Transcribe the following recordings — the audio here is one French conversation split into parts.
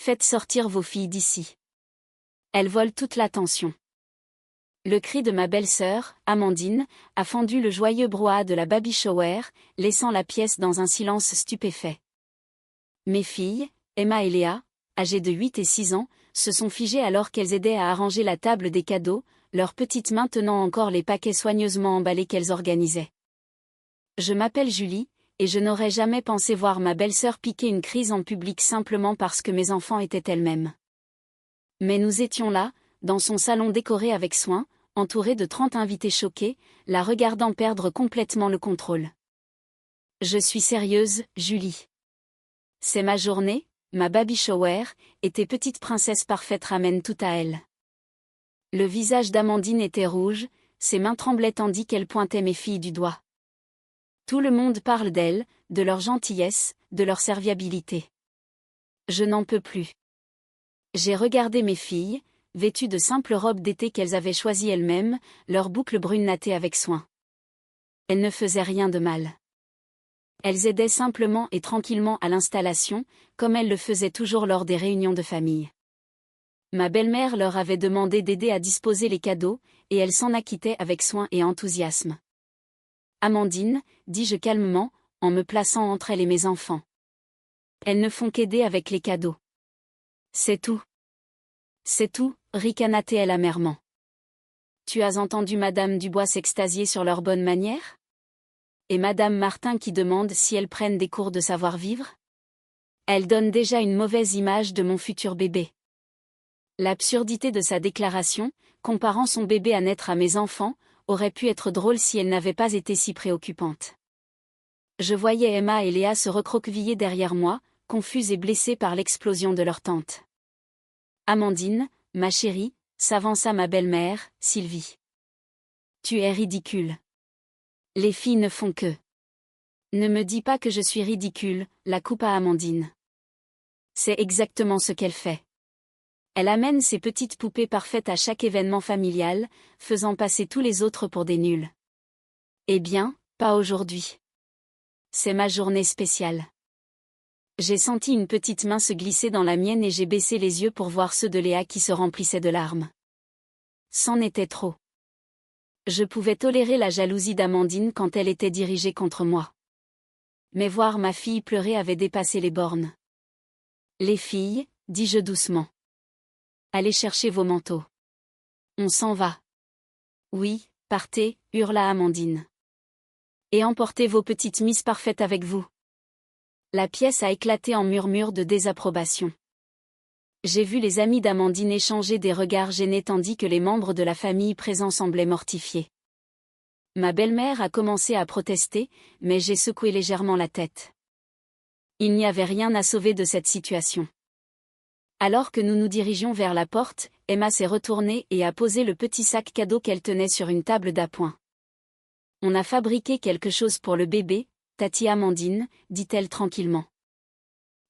faites sortir vos filles d'ici. Elles volent toute l'attention. Le cri de ma belle-sœur, Amandine, a fendu le joyeux brouhaha de la baby shower, laissant la pièce dans un silence stupéfait. Mes filles, Emma et Léa, âgées de 8 et 6 ans, se sont figées alors qu'elles aidaient à arranger la table des cadeaux, leurs petites mains tenant encore les paquets soigneusement emballés qu'elles organisaient. Je m'appelle Julie, et je n'aurais jamais pensé voir ma belle-sœur piquer une crise en public simplement parce que mes enfants étaient elles-mêmes. Mais nous étions là, dans son salon décoré avec soin, entouré de 30 invités choqués, la regardant perdre complètement le contrôle. Je suis sérieuse, Julie. C'est ma journée, ma baby shower, et tes petites princesses parfaites ramènent tout à elle. Le visage d'Amandine était rouge, ses mains tremblaient tandis qu'elle pointait mes filles du doigt. Tout le monde parle d'elles, de leur gentillesse, de leur serviabilité. Je n'en peux plus. J'ai regardé mes filles, vêtues de simples robes d'été qu'elles avaient choisies elles-mêmes, leurs boucles brunes nattées avec soin. Elles ne faisaient rien de mal. Elles aidaient simplement et tranquillement à l'installation, comme elles le faisaient toujours lors des réunions de famille. Ma belle-mère leur avait demandé d'aider à disposer les cadeaux, et elles s'en acquittaient avec soin et enthousiasme. Amandine, dis-je calmement, en me plaçant entre elle et mes enfants. Elles ne font qu'aider avec les cadeaux. C'est tout. C'est tout, ricana-t-elle amèrement. Tu as entendu Madame Dubois s'extasier sur leur bonne manière? Et Madame Martin qui demande si elles prennent des cours de savoir-vivre? Elle donne déjà une mauvaise image de mon futur bébé. L'absurdité de sa déclaration, comparant son bébé à naître à mes enfants, aurait pu être drôle si elle n'avait pas été si préoccupante. Je voyais Emma et Léa se recroqueviller derrière moi, confuses et blessées par l'explosion de leur tante. Amandine, ma chérie, s'avança ma belle-mère, Sylvie. Tu es ridicule. Les filles ne font que. Ne me dis pas que je suis ridicule, la coupa Amandine. C'est exactement ce qu'elle fait. Elle amène ses petites poupées parfaites à chaque événement familial, faisant passer tous les autres pour des nuls. Eh bien, pas aujourd'hui. C'est ma journée spéciale. J'ai senti une petite main se glisser dans la mienne et j'ai baissé les yeux pour voir ceux de Léa qui se remplissaient de larmes. C'en était trop. Je pouvais tolérer la jalousie d'Amandine quand elle était dirigée contre moi. Mais voir ma fille pleurer avait dépassé les bornes. Les filles, dis-je doucement. Allez chercher vos manteaux. On s'en va. Oui, partez, hurla Amandine. Et emportez vos petites miss parfaites avec vous. La pièce a éclaté en murmures de désapprobation. J'ai vu les amis d'Amandine échanger des regards gênés tandis que les membres de la famille présents semblaient mortifiés. Ma belle-mère a commencé à protester, mais j'ai secoué légèrement la tête. Il n'y avait rien à sauver de cette situation. Alors que nous nous dirigions vers la porte, Emma s'est retournée et a posé le petit sac cadeau qu'elle tenait sur une table d'appoint. On a fabriqué quelque chose pour le bébé, Tati Amandine, dit-elle tranquillement.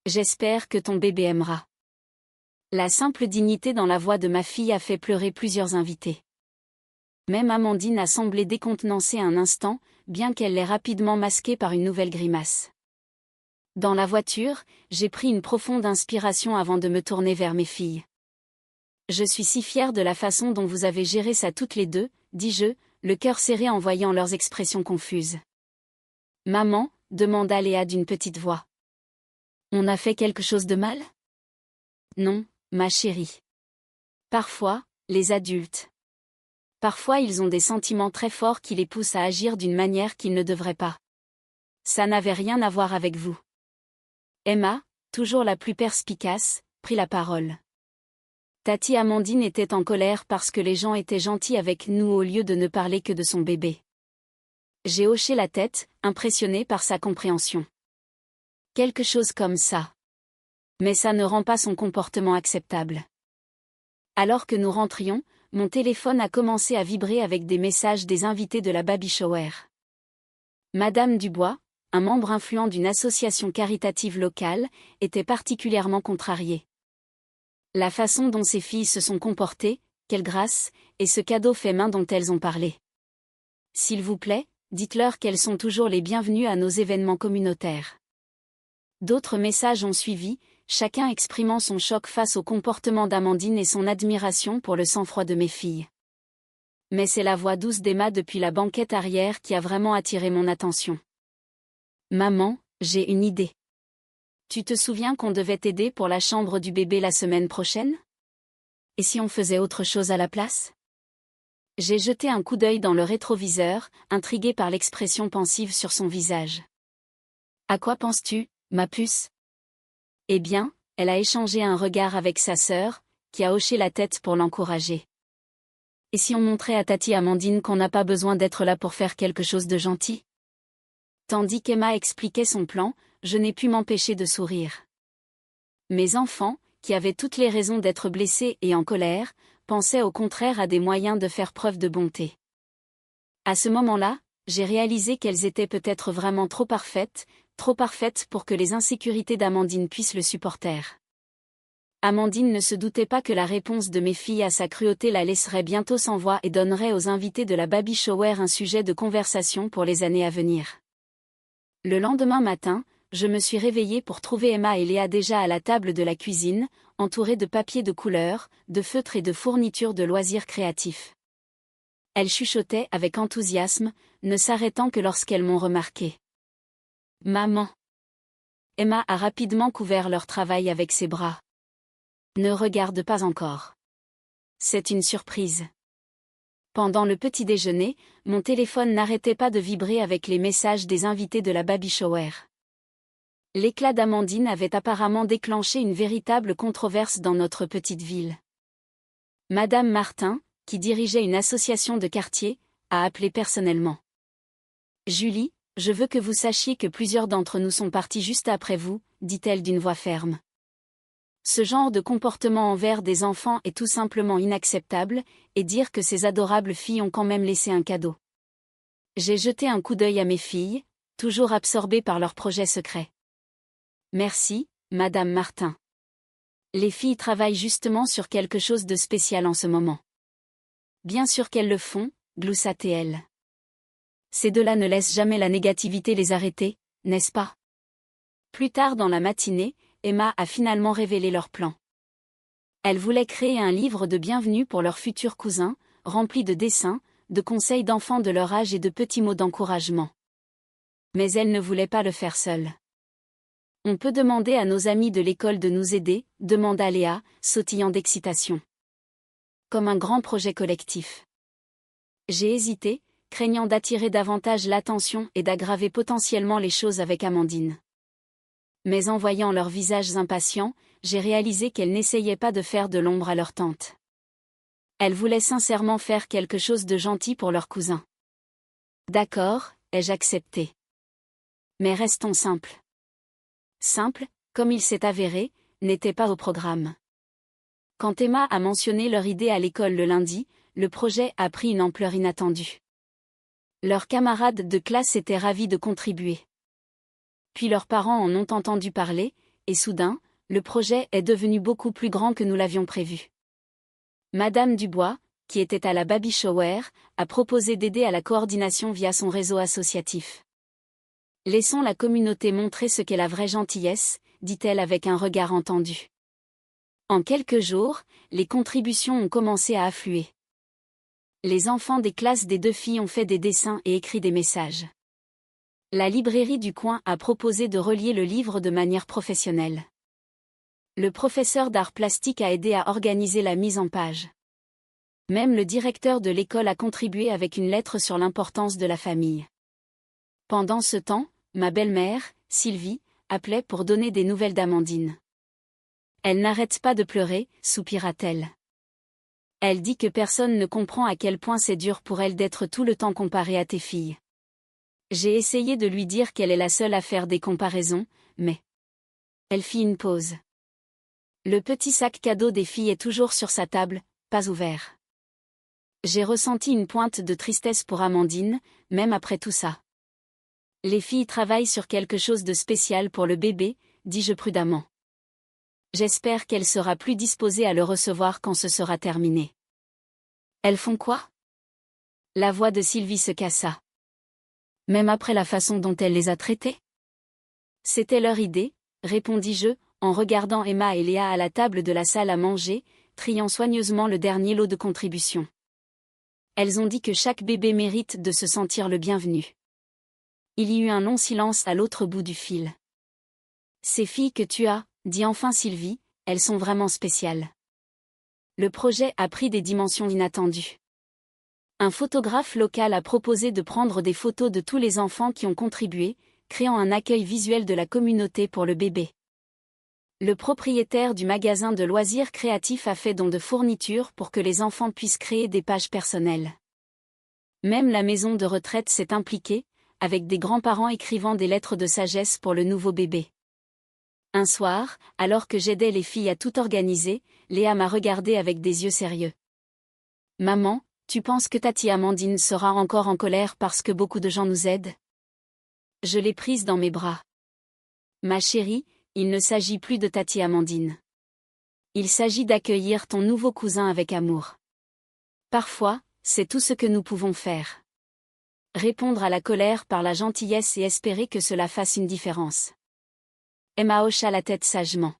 J'espère que ton bébé aimera. La simple dignité dans la voix de ma fille a fait pleurer plusieurs invités. Même Amandine a semblé décontenancée un instant, bien qu'elle l'ait rapidement masquée par une nouvelle grimace. Dans la voiture, j'ai pris une profonde inspiration avant de me tourner vers mes filles. Je suis si fière de la façon dont vous avez géré ça toutes les deux, dis-je, le cœur serré en voyant leurs expressions confuses. Maman, demanda Léa d'une petite voix. On a fait quelque chose de mal? Non, ma chérie. Parfois, les adultes. Parfois ils ont des sentiments très forts qui les poussent à agir d'une manière qu'ils ne devraient pas. Ça n'avait rien à voir avec vous. Emma, toujours la plus perspicace, prit la parole. Tati Amandine était en colère parce que les gens étaient gentils avec nous au lieu de ne parler que de son bébé. J'ai hoché la tête, impressionné par sa compréhension. Quelque chose comme ça. Mais ça ne rend pas son comportement acceptable. Alors que nous rentrions, mon téléphone a commencé à vibrer avec des messages des invités de la baby shower. Madame Dubois, un membre influent d'une association caritative locale, était particulièrement contrariée. La façon dont ces filles se sont comportées, quelle grâce, et ce cadeau fait main dont elles ont parlé. S'il vous plaît, dites-leur qu'elles sont toujours les bienvenues à nos événements communautaires. D'autres messages ont suivi, chacun exprimant son choc face au comportement d'Amandine et son admiration pour le sang-froid de mes filles. Mais c'est la voix douce d'Emma depuis la banquette arrière qui a vraiment attiré mon attention. Maman, j'ai une idée. Tu te souviens qu'on devait t'aider pour la chambre du bébé la semaine prochaine? Et si on faisait autre chose à la place? J'ai jeté un coup d'œil dans le rétroviseur, intrigué par l'expression pensive sur son visage. À quoi penses-tu, ma puce? Eh bien, elle a échangé un regard avec sa sœur, qui a hoché la tête pour l'encourager. Et si on montrait à Tati Amandine qu'on n'a pas besoin d'être là pour faire quelque chose de gentil? Tandis qu'Emma expliquait son plan, je n'ai pu m'empêcher de sourire. Mes enfants, qui avaient toutes les raisons d'être blessés et en colère, pensaient au contraire à des moyens de faire preuve de bonté. À ce moment-là, j'ai réalisé qu'elles étaient peut-être vraiment trop parfaites pour que les insécurités d'Amandine puissent le supporter. Amandine ne se doutait pas que la réponse de mes filles à sa cruauté la laisserait bientôt sans voix et donnerait aux invités de la baby shower un sujet de conversation pour les années à venir. Le lendemain matin, je me suis réveillée pour trouver Emma et Léa déjà à la table de la cuisine, entourées de papiers de couleur, de feutres et de fournitures de loisirs créatifs. Elles chuchotaient avec enthousiasme, ne s'arrêtant que lorsqu'elles m'ont remarqué. « Maman !» Emma a rapidement couvert leur travail avec ses bras. « Ne regarde pas encore. C'est une surprise. » Pendant le petit déjeuner, mon téléphone n'arrêtait pas de vibrer avec les messages des invités de la baby shower. L'éclat d'Amandine avait apparemment déclenché une véritable controverse dans notre petite ville. Madame Martin, qui dirigeait une association de quartier, a appelé personnellement. « Julie, je veux que vous sachiez que plusieurs d'entre nous sont partis juste après vous, » dit-elle d'une voix ferme. Ce genre de comportement envers des enfants est tout simplement inacceptable, et dire que ces adorables filles ont quand même laissé un cadeau. J'ai jeté un coup d'œil à mes filles, toujours absorbées par leur projet secret. Merci, Madame Martin. Les filles travaillent justement sur quelque chose de spécial en ce moment. Bien sûr qu'elles le font, gloussa-t-elle. Ces deux-là ne laissent jamais la négativité les arrêter, n'est-ce pas? Plus tard dans la matinée, Emma a finalement révélé leur plan. Elle voulait créer un livre de bienvenue pour leurs futurs cousins, rempli de dessins, de conseils d'enfants de leur âge et de petits mots d'encouragement. Mais elle ne voulait pas le faire seule. « On peut demander à nos amis de l'école de nous aider » demanda Léa, sautillant d'excitation. Comme un grand projet collectif. J'ai hésité, craignant d'attirer davantage l'attention et d'aggraver potentiellement les choses avec Amandine. Mais en voyant leurs visages impatients, j'ai réalisé qu'elles n'essayaient pas de faire de l'ombre à leur tante. Elles voulaient sincèrement faire quelque chose de gentil pour leur cousin. D'accord, ai-je accepté. Mais restons simples. Simple, comme il s'est avéré, n'était pas au programme. Quand Emma a mentionné leur idée à l'école le lundi, le projet a pris une ampleur inattendue. Leurs camarades de classe étaient ravis de contribuer. Puis leurs parents en ont entendu parler, et soudain, le projet est devenu beaucoup plus grand que nous l'avions prévu. Madame Dubois, qui était à la baby shower, a proposé d'aider à la coordination via son réseau associatif. Laissons la communauté montrer ce qu'est la vraie gentillesse, dit-elle avec un regard entendu. En quelques jours, les contributions ont commencé à affluer. Les enfants des classes des deux filles ont fait des dessins et écrit des messages. La librairie du coin a proposé de relier le livre de manière professionnelle. Le professeur d'art plastique a aidé à organiser la mise en page. Même le directeur de l'école a contribué avec une lettre sur l'importance de la famille. Pendant ce temps, ma belle-mère, Sylvie, appelait pour donner des nouvelles d'Amandine. « Elle n'arrête pas de pleurer », soupira-t-elle. Elle dit que personne ne comprend à quel point c'est dur pour elle d'être tout le temps comparée à tes filles. J'ai essayé de lui dire qu'elle est la seule à faire des comparaisons, mais... Elle fit une pause. Le petit sac cadeau des filles est toujours sur sa table, pas ouvert. J'ai ressenti une pointe de tristesse pour Amandine, même après tout ça. Les filles travaillent sur quelque chose de spécial pour le bébé, dis-je prudemment. J'espère qu'elle sera plus disposée à le recevoir quand ce sera terminé. Elles font quoi? La voix de Sylvie se cassa. Même après la façon dont elle les a traités? C'était leur idée, répondis-je, en regardant Emma et Léa à la table de la salle à manger, triant soigneusement le dernier lot de contributions. Elles ont dit que chaque bébé mérite de se sentir le bienvenu. Il y eut un long silence à l'autre bout du fil. Ces filles que tu as, dit enfin Sylvie, elles sont vraiment spéciales. Le projet a pris des dimensions inattendues. Un photographe local a proposé de prendre des photos de tous les enfants qui ont contribué, créant un accueil visuel de la communauté pour le bébé. Le propriétaire du magasin de loisirs créatifs a fait don de fournitures pour que les enfants puissent créer des pages personnelles. Même la maison de retraite s'est impliquée, avec des grands-parents écrivant des lettres de sagesse pour le nouveau bébé. Un soir, alors que j'aidais les filles à tout organiser, Léa m'a regardée avec des yeux sérieux. « Maman, tu penses que Tati Amandine sera encore en colère parce que beaucoup de gens nous aident ?» Je l'ai prise dans mes bras. « Ma chérie, il ne s'agit plus de Tati Amandine. Il s'agit d'accueillir ton nouveau cousin avec amour. Parfois, c'est tout ce que nous pouvons faire. Répondre à la colère par la gentillesse et espérer que cela fasse une différence. » Emma hocha la tête sagement.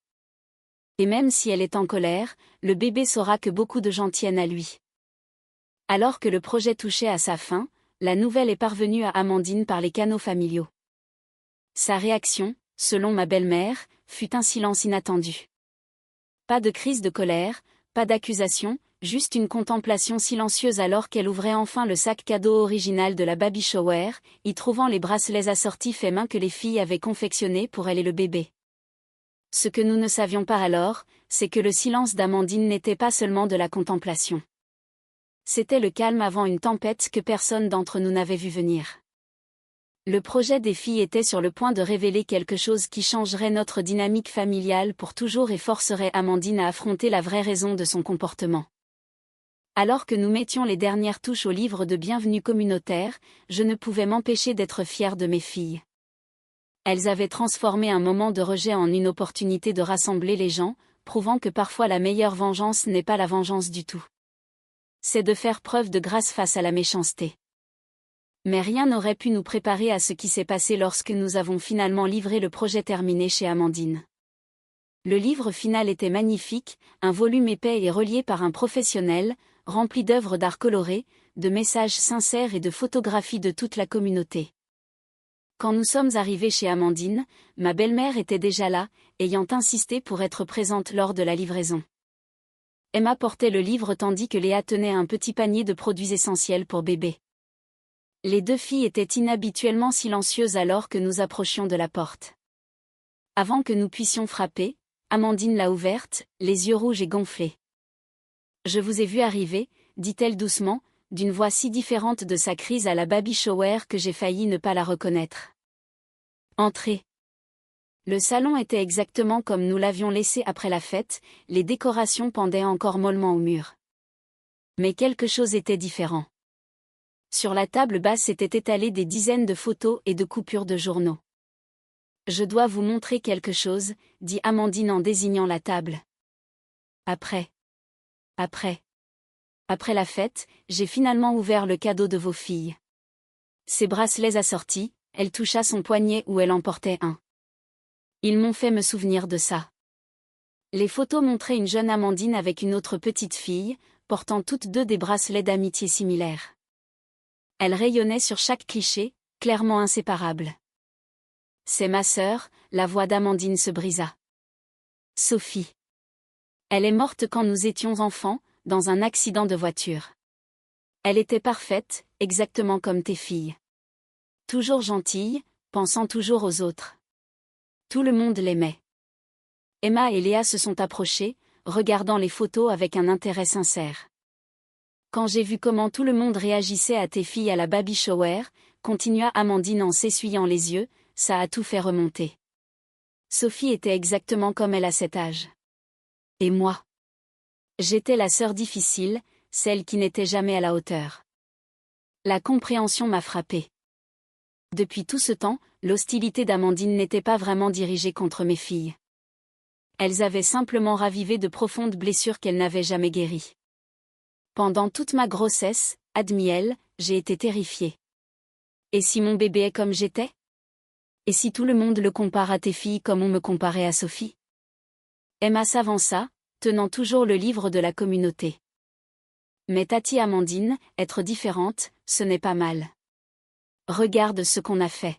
Et même si elle est en colère, le bébé saura que beaucoup de gens tiennent à lui. Alors que le projet touchait à sa fin, la nouvelle est parvenue à Amandine par les canaux familiaux. Sa réaction, selon ma belle-mère, fut un silence inattendu. Pas de crise de colère, pas d'accusation, juste une contemplation silencieuse alors qu'elle ouvrait enfin le sac cadeau original de la baby shower, y trouvant les bracelets assortis faits main que les filles avaient confectionnés pour elle et le bébé. Ce que nous ne savions pas alors, c'est que le silence d'Amandine n'était pas seulement de la contemplation. C'était le calme avant une tempête que personne d'entre nous n'avait vu venir. Le projet des filles était sur le point de révéler quelque chose qui changerait notre dynamique familiale pour toujours et forcerait Amandine à affronter la vraie raison de son comportement. Alors que nous mettions les dernières touches au livre de bienvenue communautaire, je ne pouvais m'empêcher d'être fière de mes filles. Elles avaient transformé un moment de rejet en une opportunité de rassembler les gens, prouvant que parfois la meilleure vengeance n'est pas la vengeance du tout. C'est de faire preuve de grâce face à la méchanceté. Mais rien n'aurait pu nous préparer à ce qui s'est passé lorsque nous avons finalement livré le projet terminé chez Amandine. Le livre final était magnifique, un volume épais et relié par un professionnel, rempli d'œuvres d'art colorées, de messages sincères et de photographies de toute la communauté. Quand nous sommes arrivés chez Amandine, ma belle-mère était déjà là, ayant insisté pour être présente lors de la livraison. Emma portait le livre tandis que Léa tenait un petit panier de produits essentiels pour bébé. Les deux filles étaient inhabituellement silencieuses alors que nous approchions de la porte. Avant que nous puissions frapper, Amandine l'a ouverte, les yeux rouges et gonflés. « Je vous ai vu arriver », dit-elle doucement, d'une voix si différente de sa crise à la baby shower que j'ai failli ne pas la reconnaître. « Entrez. » Le salon était exactement comme nous l'avions laissé après la fête, les décorations pendaient encore mollement au mur. Mais quelque chose était différent. Sur la table basse étaient étalées des dizaines de photos et de coupures de journaux. « Je dois vous montrer quelque chose, » dit Amandine en désignant la table. « Après la fête, j'ai finalement ouvert le cadeau de vos filles. » Ses bracelets assortis, elle toucha son poignet où elle en portait un. Ils m'ont fait me souvenir de ça. Les photos montraient une jeune Amandine avec une autre petite fille, portant toutes deux des bracelets d'amitié similaires. Elles rayonnaient sur chaque cliché, clairement inséparables. « C'est ma sœur », la voix d'Amandine se brisa. « Sophie. Elle est morte quand nous étions enfants, dans un accident de voiture. Elle était parfaite, exactement comme tes filles. Toujours gentille, pensant toujours aux autres. Tout le monde l'aimait. » Emma et Léa se sont approchées, regardant les photos avec un intérêt sincère. « Quand j'ai vu comment tout le monde réagissait à tes filles à la baby shower, » continua Amandine en s'essuyant les yeux, « ça a tout fait remonter. Sophie était exactement comme elle à cet âge. Et moi? J'étais la sœur difficile, celle qui n'était jamais à la hauteur. » La compréhension m'a frappée. Depuis tout ce temps, l'hostilité d'Amandine n'était pas vraiment dirigée contre mes filles. Elles avaient simplement ravivé de profondes blessures qu'elles n'avaient jamais guéries. Pendant toute ma grossesse, admis-elle, j'ai été terrifiée. Et si mon bébé est comme j'étais? Et si tout le monde le compare à tes filles comme on me comparait à Sophie? Emma s'avança, tenant toujours le livre de la communauté. Mais Tati Amandine, être différente, ce n'est pas mal. Regarde ce qu'on a fait.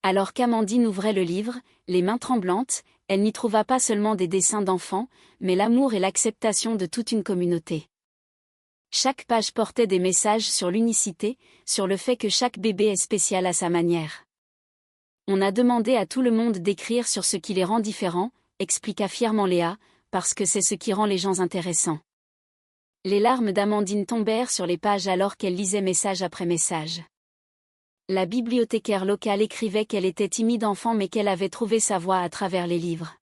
Alors qu'Amandine ouvrait le livre, les mains tremblantes, elle n'y trouva pas seulement des dessins d'enfants, mais l'amour et l'acceptation de toute une communauté. Chaque page portait des messages sur l'unicité, sur le fait que chaque bébé est spécial à sa manière. On a demandé à tout le monde d'écrire sur ce qui les rend différents, expliqua fièrement Léa, parce que c'est ce qui rend les gens intéressants. Les larmes d'Amandine tombèrent sur les pages alors qu'elle lisait message après message. La bibliothécaire locale écrivait qu'elle était timide enfant mais qu'elle avait trouvé sa voie à travers les livres.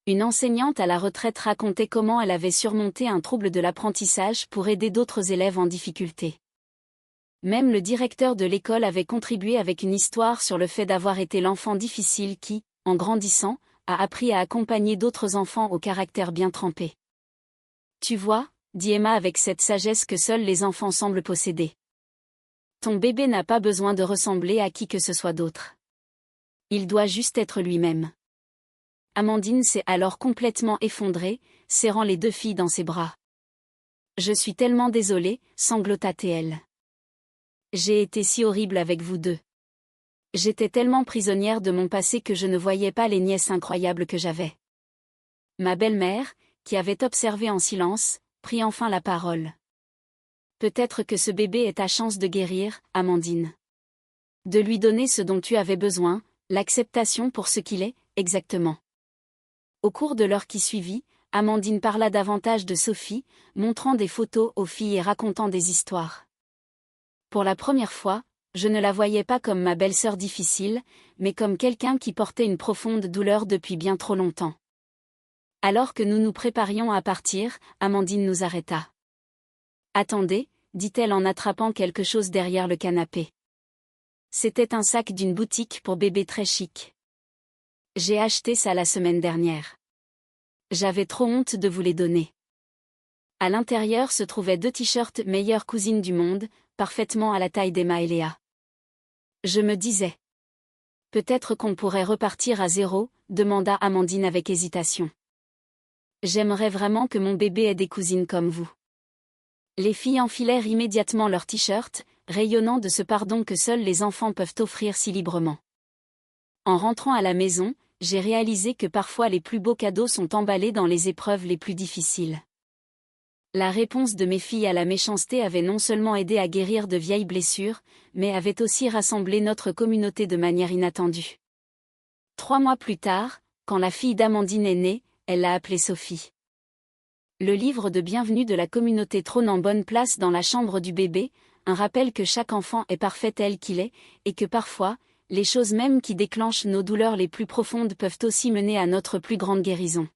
Une enseignante à la retraite racontait comment elle avait surmonté un trouble de l'apprentissage pour aider d'autres élèves en difficulté. Même le directeur de l'école avait contribué avec une histoire sur le fait d'avoir été l'enfant difficile qui, en grandissant, a appris à accompagner d'autres enfants au caractère bien trempé. Tu vois, dit Emma avec cette sagesse que seuls les enfants semblent posséder. Ton bébé n'a pas besoin de ressembler à qui que ce soit d'autre. Il doit juste être lui-même. Amandine s'est alors complètement effondrée, serrant les deux filles dans ses bras. Je suis tellement désolée, sanglota-t-elle. J'ai été si horrible avec vous deux. J'étais tellement prisonnière de mon passé que je ne voyais pas les nièces incroyables que j'avais. Ma belle-mère, qui avait observé en silence, prit enfin la parole. Peut-être que ce bébé est ta chance de guérir, Amandine. De lui donner ce dont tu avais besoin, l'acceptation pour ce qu'il est, exactement. Au cours de l'heure qui suivit, Amandine parla davantage de Sophie, montrant des photos aux filles et racontant des histoires. Pour la première fois, je ne la voyais pas comme ma belle-sœur difficile, mais comme quelqu'un qui portait une profonde douleur depuis bien trop longtemps. Alors que nous nous préparions à partir, Amandine nous arrêta. « Attendez », dit-elle en attrapant quelque chose derrière le canapé. C'était un sac d'une boutique pour bébé très chic. J'ai acheté ça la semaine dernière. J'avais trop honte de vous les donner. À l'intérieur se trouvaient 2 t-shirts meilleure cousine du monde, parfaitement à la taille d'Emma et Léa. Je me disais. Peut-être qu'on pourrait repartir à zéro, demanda Amandine avec hésitation. J'aimerais vraiment que mon bébé ait des cousines comme vous. Les filles enfilèrent immédiatement leurs t-shirts, rayonnant de ce pardon que seuls les enfants peuvent offrir si librement. En rentrant à la maison, j'ai réalisé que parfois les plus beaux cadeaux sont emballés dans les épreuves les plus difficiles. La réponse de mes filles à la méchanceté avait non seulement aidé à guérir de vieilles blessures, mais avait aussi rassemblé notre communauté de manière inattendue. 3 mois plus tard, quand la fille d'Amandine est née, elle l'a appelée Sophie. Le livre de bienvenue de la communauté trône en bonne place dans la chambre du bébé, un rappel que chaque enfant est parfait tel qu'il est, et que parfois, les choses mêmes qui déclenchent nos douleurs les plus profondes peuvent aussi mener à notre plus grande guérison.